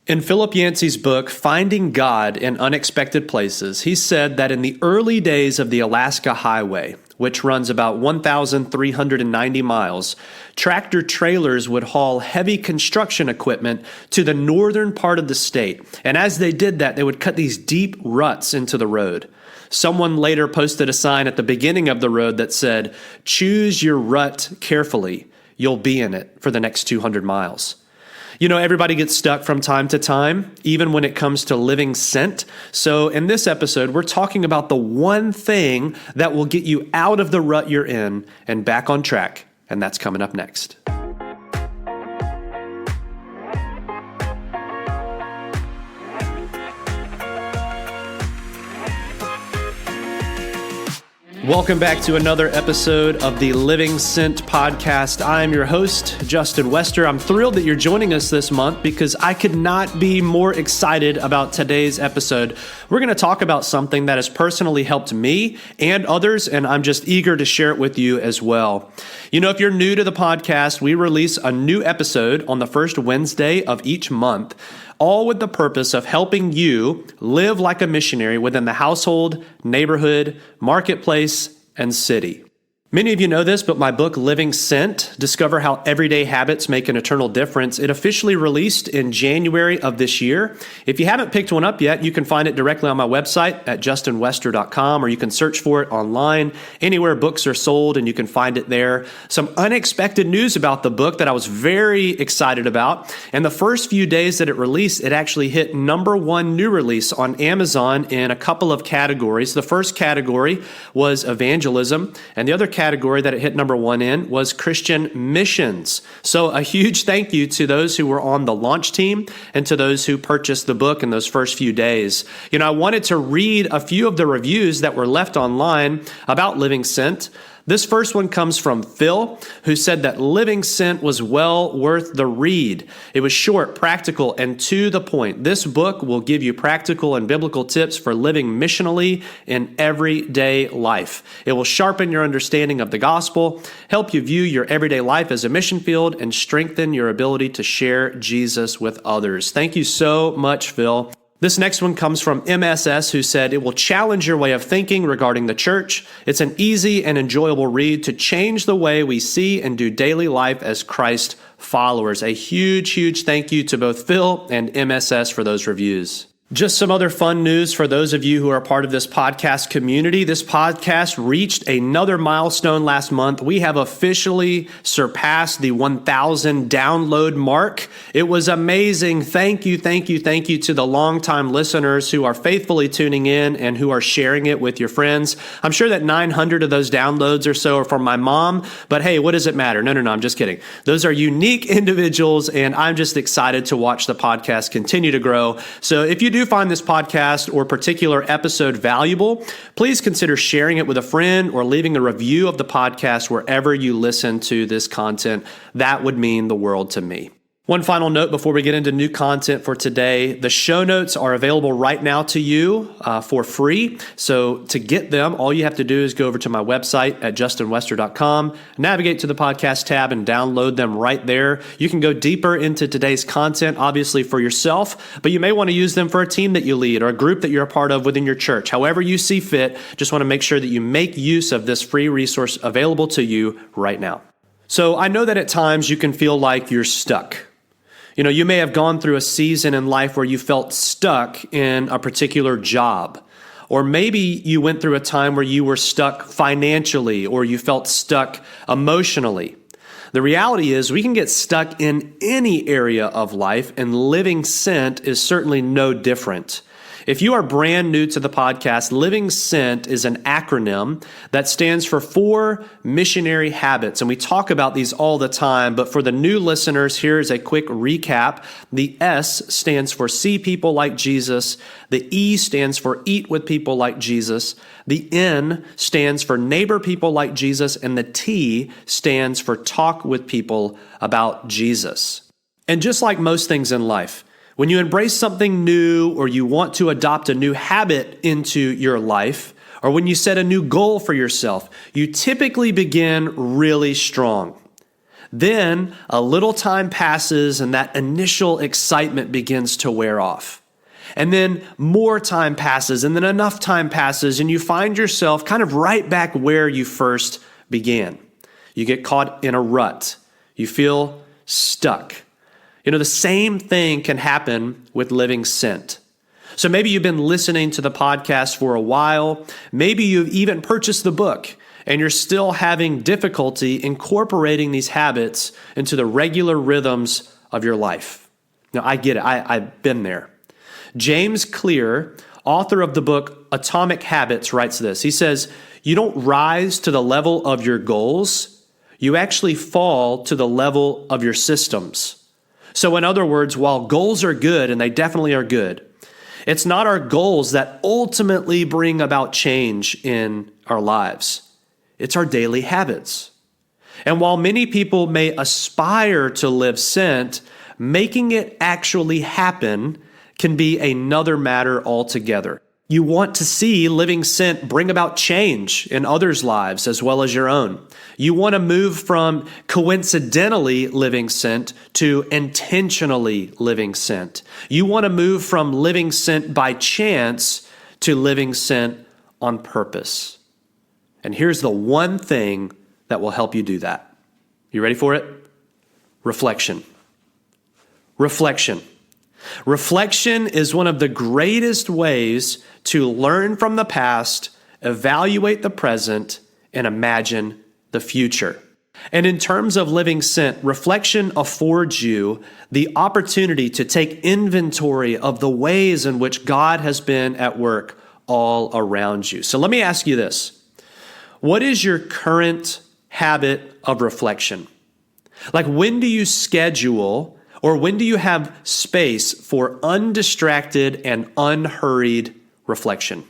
In Philip Yancey's book, Finding God in Unexpected Places, he said that in the early days of the Alaska Highway, which runs about 1,390 miles, tractor trailers would haul heavy construction equipment to the northern part of the state. And as they did that, they would cut these deep ruts into the road. Someone later posted a sign at the beginning of the road that said, "Choose your rut carefully. You'll be in it for the next 200 miles." You know, everybody gets stuck from time to time, even when it comes to living sent. So in this episode, we're talking about the one thing that will get you out of the rut you're in and back on track. And that's coming up next. Welcome back to another episode of the Living Sent podcast. I'm your host, Justin Wester. I'm thrilled that you're joining us this month because I could not be more excited about today's episode. We're going to talk about something that has personally helped me and others, and I'm just eager to share it with you as well. You know, if you're new to the podcast, we release a new episode on the first Wednesday of each month, all with the purpose of helping you live like a missionary within the household, neighborhood, marketplace, and city. Many of you know this, but my book, Living Sent, Discover How Everyday Habits Make an Eternal Difference, it officially released in January of this year. If you haven't picked one up yet, you can find it directly on my website at justinwester.com, or you can search for it online, anywhere books are sold, and you can find it there. Some unexpected news about the book that I was very excited about. And the first few days that it released, it actually hit #1 new release on Amazon in a couple of categories. The first category was evangelism, and the other category that it hit #1 in was Christian missions. So a huge thank you to those who were on the launch team and to those who purchased the book in those first few days. You know, I wanted to read a few of the reviews that were left online about Living Sent. This first one comes from Phil, who said that Living Sent was well worth the read. It was short, practical, and to the point. This book will give you practical and biblical tips for living missionally in everyday life. It will sharpen your understanding of the gospel, help you view your everyday life as a mission field, and strengthen your ability to share Jesus with others. Thank you so much, Phil. This next one comes from MSS, who said, it will challenge your way of thinking regarding the church. It's an easy and enjoyable read to change the way we see and do daily life as Christ followers. A huge, huge thank you to both Phil and MSS for those reviews. Just some other fun news for those of you who are part of this podcast community. This podcast reached another milestone last month. We have officially surpassed the 1,000 download mark. It was amazing. Thank you, thank you, thank you to the longtime listeners who are faithfully tuning in and who are sharing it with your friends. I'm sure that 900 of those downloads or so are from my mom, but hey, what does it matter? No, I'm just kidding. Those are unique individuals, and I'm just excited to watch the podcast continue to grow. So if you do find this podcast or particular episode valuable, please consider sharing it with a friend or leaving a review of the podcast wherever you listen to this content. That would mean the world to me. One final note before we get into new content for today. The show notes are available right now to you for free. So to get them, all you have to do is go over to my website at justinwester.com, navigate to the podcast tab, and download them right there. You can go deeper into today's content, obviously for yourself, but you may want to use them for a team that you lead or a group that you're a part of within your church. However you see fit, just want to make sure that you make use of this free resource available to you right now. So I know that at times you can feel like you're stuck. You know, you may have gone through a season in life where you felt stuck in a particular job. Or maybe you went through a time where you were stuck financially or you felt stuck emotionally. The reality is we can get stuck in any area of life, and Living Sent is certainly no different. If you are brand new to the podcast, Living Sent is an acronym that stands for 4 missionary habits. And we talk about these all the time, but for the new listeners, here's a quick recap. The S stands for see people like Jesus. The E stands for eat with people like Jesus. The N stands for neighbor people like Jesus. And the T stands for talk with people about Jesus. And just like most things in life, when you embrace something new or you want to adopt a new habit into your life, or when you set a new goal for yourself, you typically begin really strong. Then a little time passes and that initial excitement begins to wear off. And then more time passes and then enough time passes and you find yourself kind of right back where you first began. You get caught in a rut. You feel stuck. The same thing can happen with living sent. So maybe you've been listening to the podcast for a while. Maybe you've even purchased the book and you're still having difficulty incorporating these habits into the regular rhythms of your life. Now, I get it. I've been there. James Clear, author of the book Atomic Habits, writes this. He says, you don't rise to the level of your goals. You actually fall to the level of your systems. So in other words, while goals are good, and they definitely are good, it's not our goals that ultimately bring about change in our lives. It's our daily habits. And while many people may aspire to live sent, making it actually happen can be another matter altogether. You want to see living sent bring about change in others' lives as well as your own. You want to move from coincidentally living sent to intentionally living sent. You want to move from living sent by chance to living sent on purpose. And here's the one thing that will help you do that. You ready for it? Reflection. Reflection. Reflection is one of the greatest ways to learn from the past, evaluate the present, and imagine the future. And in terms of living sent, reflection affords you the opportunity to take inventory of the ways in which God has been at work all around you. So let me ask you this. What is your current habit of reflection? Like, when do you schedule or when do you have space for undistracted and unhurried reflection?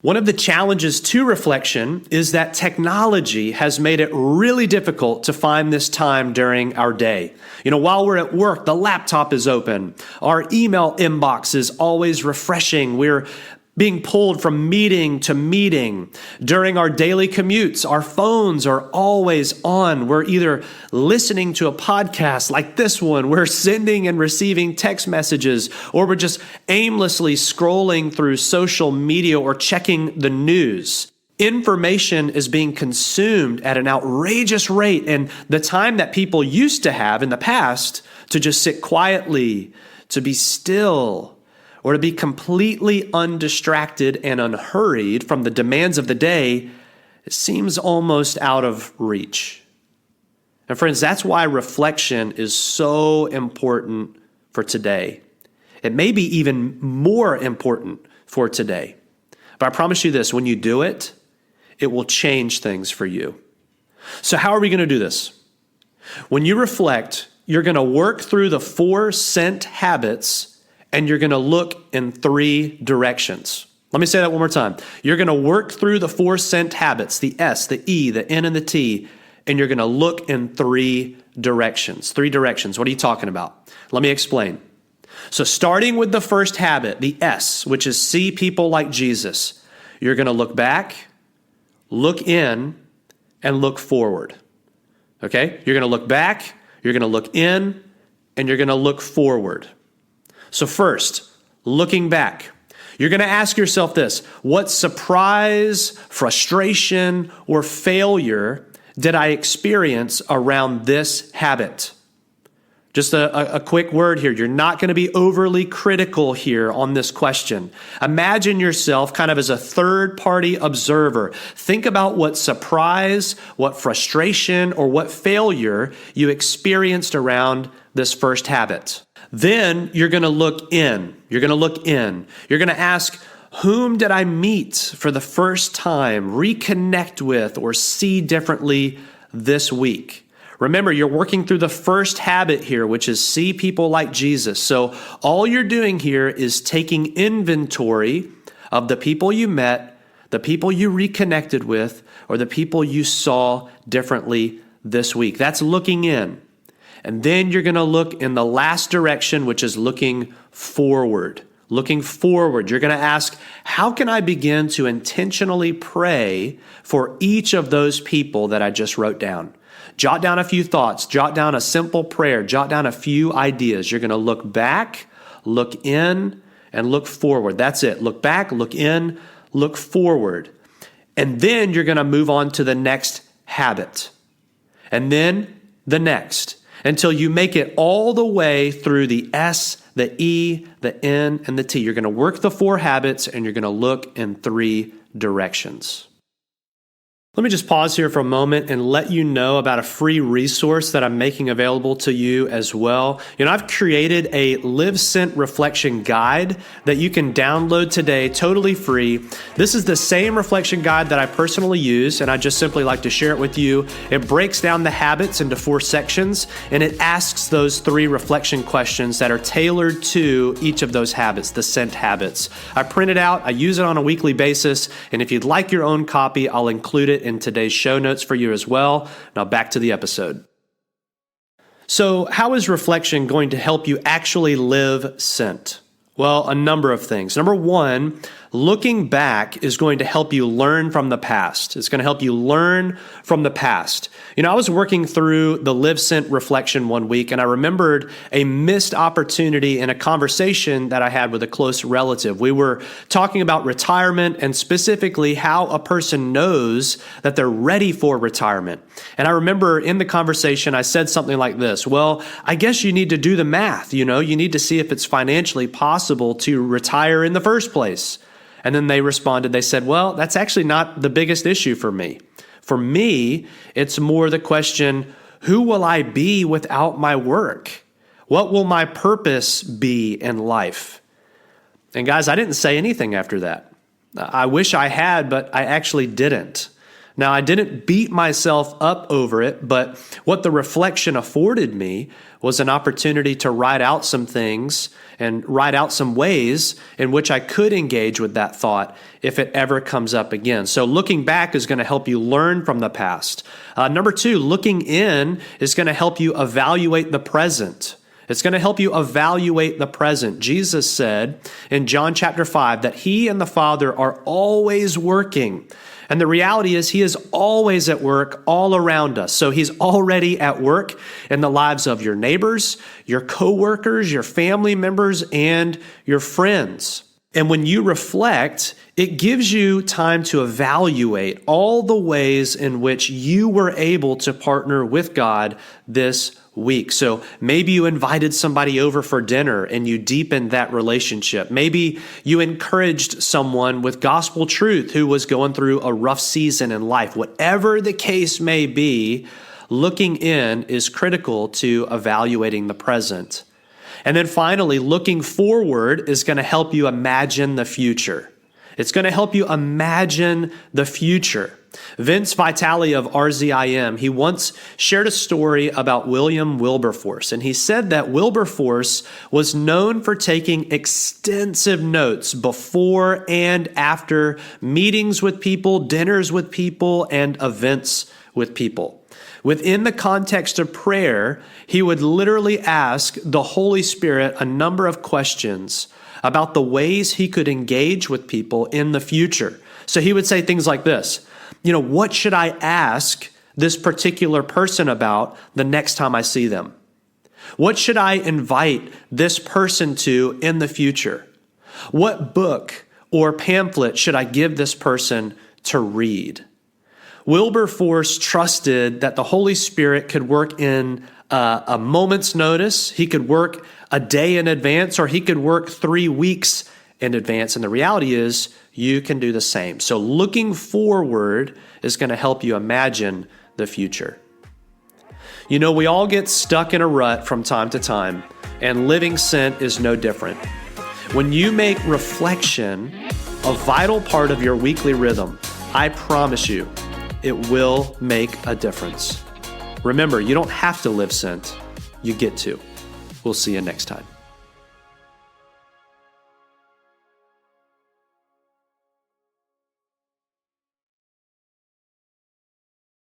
One of the challenges to reflection is that technology has made it really difficult to find this time during our day. While we're at work, the laptop is open. Our email inbox is always refreshing. We're being pulled from meeting to meeting. During our daily commutes, our phones are always on. We're either listening to a podcast like this one, we're sending and receiving text messages, or we're just aimlessly scrolling through social media or checking the news. Information is being consumed at an outrageous rate, and the time that people used to have in the past to just sit quietly, to be still, or to be completely undistracted and unhurried from the demands of the day, it seems almost out of reach. And friends, that's why reflection is so important for today. It may be even more important for today. But I promise you this, when you do it, it will change things for you. So how are we going to do this? When you reflect, you're going to work through the 4 sent habits, and you're going to look in 3 directions. Let me say that one more time. You're going to work through the 4 sent habits, the S, the E, the N, and the T, and you're going to look in 3 directions. 3 directions. What are you talking about? Let me explain. So starting with the first habit, the S, which is see people like Jesus, you're going to look back, look in, and look forward. Okay? You're going to look back, you're going to look in, and you're going to look forward. So first, looking back, you're going to ask yourself this: what surprise, frustration, or failure did I experience around this habit? Just a quick word here. You're not going to be overly critical here on this question. Imagine yourself kind of as a third-party observer. Think about what surprise, what frustration, or what failure you experienced around this first habit. Then you're going to look in. You're going to look in. You're going to ask, whom did I meet for the first time, reconnect with, or see differently this week? Remember, you're working through the first habit here, which is see people like Jesus. So all you're doing here is taking inventory of the people you met, the people you reconnected with, or the people you saw differently this week. That's looking in. And then you're going to look in the last direction, which is looking forward. Looking forward, you're going to ask, how can I begin to intentionally pray for each of those people that I just wrote down? Jot down a few thoughts, jot down a simple prayer, jot down a few ideas. You're going to look back, look in, and look forward. That's it. Look back, look in, look forward. And then you're going to move on to the next habit. And then the next, until you make it all the way through the S, the E, the N, and the T. You're going to work the 4 habits, and you're going to look in 3 directions. Let me just pause here for a moment and let you know about a free resource that I'm making available to you as well. I've created a Live Sent reflection guide that you can download today, totally free. This is the same reflection guide that I personally use, and I just simply like to share it with you. It breaks down the habits into 4 sections, and it asks those 3 reflection questions that are tailored to each of those habits, the sent habits. I print it out, I use it on a weekly basis, and if you'd like your own copy, I'll include it in today's show notes for you as well. Now back to the episode. So how is reflection going to help you actually live sent? Well, a number of things. Number 1, looking back is going to help you learn from the past. It's going to help you learn from the past. I was working through the Live Sent reflection one week, and I remembered a missed opportunity in a conversation that I had with a close relative. We were talking about retirement and specifically how a person knows that they're ready for retirement. And I remember in the conversation, I said something like this: well, I guess you need to do the math. You need to see if it's financially possible to retire in the first place. And then they responded, they said, well, that's actually not the biggest issue for me. For me, it's more the question, who will I be without my work? What will my purpose be in life? And guys, I didn't say anything after that. I wish I had, but I actually didn't. Now, I didn't beat myself up over it, but what the reflection afforded me was an opportunity to write out some things and write out some ways in which I could engage with that thought if it ever comes up again. So looking back is going to help you learn from the past. Number 2, looking in is going to help you evaluate the present. It's going to help you evaluate the present. Jesus said in John chapter 5 that he and the Father are always working. And the reality is he is always at work all around us. So he's already at work in the lives of your neighbors, your coworkers, your family members, and your friends. And when you reflect, it gives you time to evaluate all the ways in which you were able to partner with God this week. So maybe you invited somebody over for dinner and you deepened that relationship. Maybe you encouraged someone with gospel truth who was going through a rough season in life. Whatever the case may be, looking in is critical to evaluating the present. And then finally, looking forward is going to help you imagine the future. It's going to help you imagine the future. Vince Vitale of RZIM, he once shared a story about William Wilberforce, and he said that Wilberforce was known for taking extensive notes before and after meetings with people, dinners with people, and events with people. Within the context of prayer, he would literally ask the Holy Spirit a number of questions about the ways he could engage with people in the future. So he would say things like this: what should I ask this particular person about the next time I see them? What should I invite this person to in the future? What book or pamphlet should I give this person to read? Wilberforce trusted that the Holy Spirit could work in a moment's notice. He could work a day in advance, or he could work 3 weeks in advance. And the reality is you can do the same. So looking forward is going to help you imagine the future. We all get stuck in a rut from time to time, and living sent is no different. When you make reflection a vital part of your weekly rhythm, I promise you, it will make a difference. Remember, you don't have to live sent. You get to. We'll see you next time.